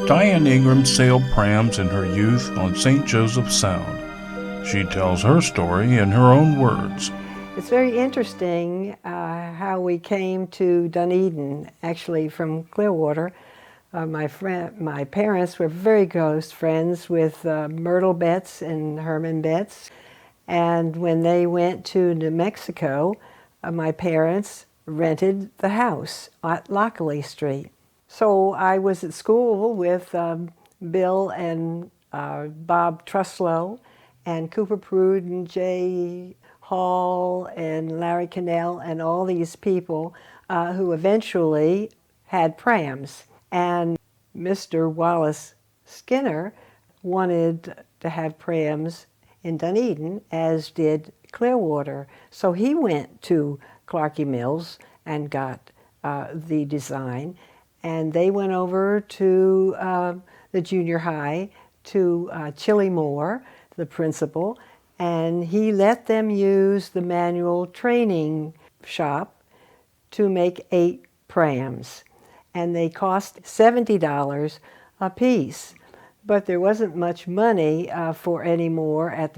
Diane Ingram sailed prams in her youth on St. Joseph Sound. She tells her story in her own words. It's very interesting how we came to Dunedin, actually from Clearwater. My parents were very close friends with Myrtle Betts and Herman Betts. And when they went to New Mexico, my parents rented the house at Lockley Street. So I was at school with Bill and Bob Truslow and Cooper Prude and Jay Hall and Larry Cannell and all these people who eventually had prams. And Mr. Wallace Skinner wanted to have prams in Dunedin, as did Clearwater. So he went to Clarkie Mills and got the design. And they went over to the junior high to Chili Moore, the principal, and he let them use the manual training shop to make 8 prams. And they cost $70 a piece. But there wasn't much money for any more at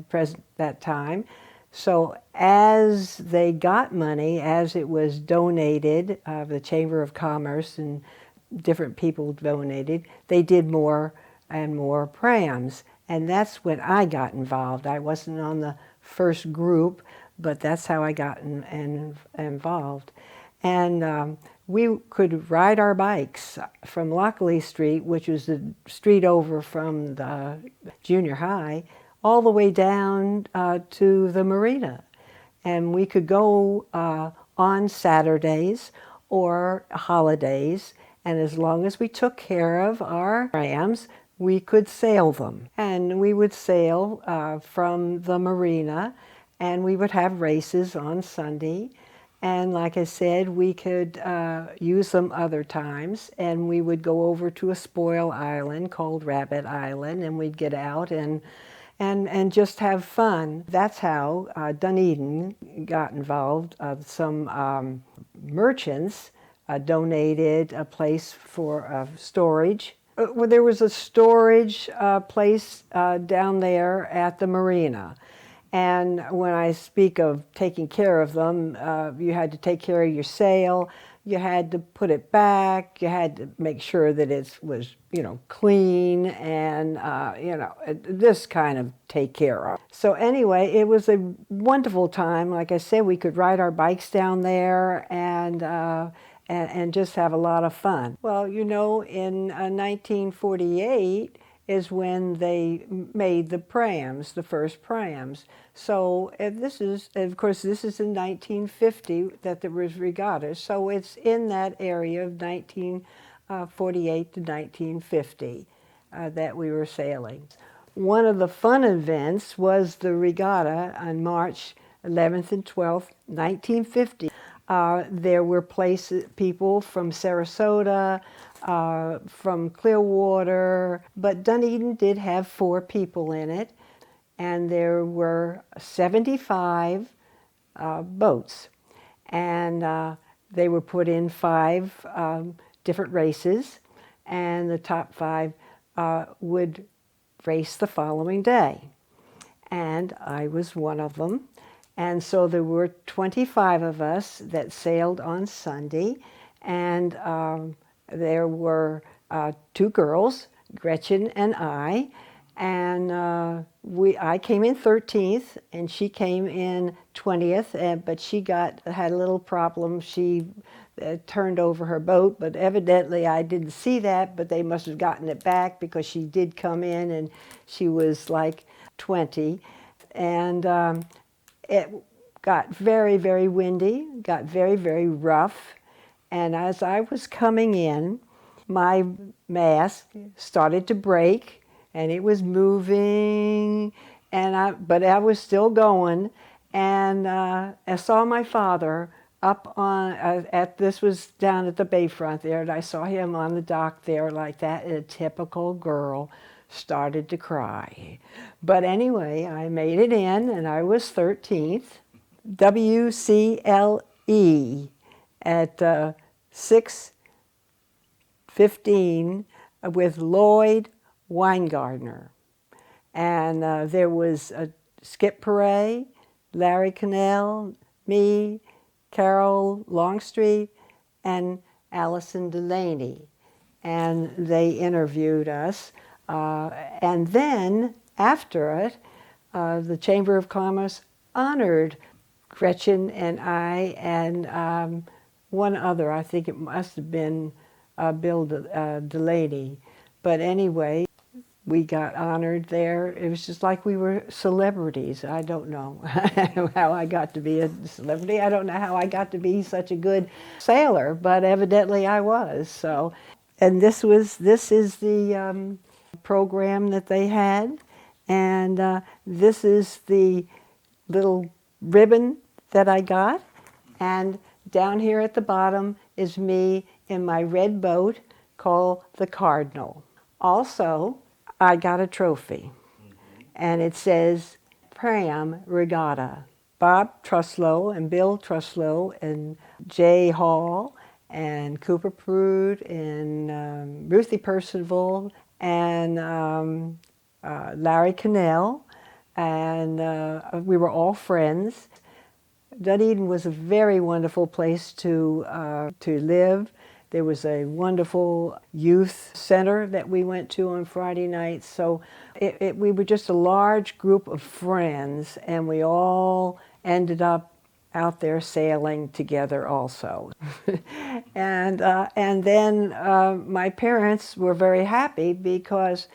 that time. So as they got money, as it was donated, the Chamber of Commerce and different people donated, they did more and more prams. And that's when I got involved. I wasn't on the first group, but that's how I got involved. And we could ride our bikes from Lockley Street, which was the street over from the junior high, all the way down to the marina. And we could go on Saturdays or holidays, and as long as we took care of our prams, we could sail them. And we would sail from the marina, and we would have races on Sunday. And like I said, we could use them other times, and we would go over to a spoil island called Rabbit Island, and we'd get out and just have fun. That's how Dunedin got involved. Some merchants donated a place for storage. Well, there was a storage place down there at the marina. And when I speak of taking care of them, you had to take care of your sail, you had to put it back, you had to make sure that it was, clean and, this kind of take care of. So anyway, it was a wonderful time. Like I said, we could ride our bikes down there and just have a lot of fun. Well, in 1948, is when they made the prams, the first prams. So this is in 1950 that there was regattas. So it's in that area of 1948 to 1950 that we were sailing. One of the fun events was the regatta on March 11th and 12th, 1950. There were people from Sarasota, from Clearwater, but Dunedin did have 4 people in it, and there were 75 boats, and they were put in 5 different races, and the top 5 would race the following day, and I was one of them. And so there were 25 of us that sailed on Sunday, and there were 2 girls, Gretchen and I, and I came in 13th, and she came in 20th, but she had a little problem. She turned over her boat, but evidently I didn't see that, but they must have gotten it back because she did come in, and she was like 20, and it got very, very windy, got very, very rough, and as I was coming in, my mast started to break, and it was moving, but I was still going, and I saw my father up on, this was down at the bayfront there, and I saw him on the dock there like that, and a typical girl started to cry. But anyway, I made it in, and I was 13th. WCLE at 6:15 with Lloyd Weingartner. And there was Skip Paray, Larry Cannell, me, Carol Longstreet, and Allison Delaney. And they interviewed us. And then, after it, the Chamber of Commerce honored Gretchen and I and one other. I think it must have been Bill Delaney. But anyway, we got honored there. It was just like we were celebrities. I don't know how I got to be a celebrity. I don't know how I got to be such a good sailor, but evidently I was. So, and this is the program that they had, and this is the little ribbon that I got, and down here at the bottom is me in my red boat called the Cardinal. Also, I got a trophy, and it says Pram Regatta. Bob Truslow and Bill Truslow and Jay Hall and Cooper Prude and Ruthie Percival and Larry Cannell, and we were all friends. Dunedin was a very wonderful place to live. There was a wonderful youth center that we went to on Friday nights. So we were just a large group of friends, and we all ended up out there sailing together also. And then my parents were very happy because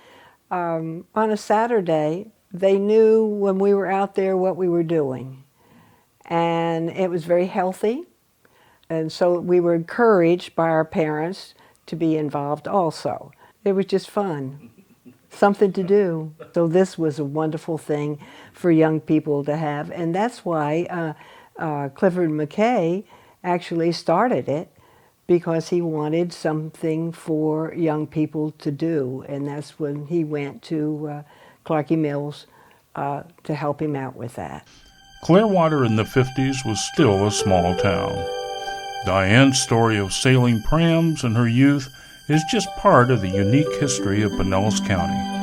on a Saturday, they knew when we were out there what we were doing. And it was very healthy. And so we were encouraged by our parents to be involved also. It was just fun, something to do. So this was a wonderful thing for young people to have. And that's why Clifford McKay actually started it, because he wanted something for young people to do. And that's when he went to Clarkie Mills to help him out with that. Clearwater in the 50s was still a small town. Diane's story of sailing prams in her youth is just part of the unique history of Pinellas County.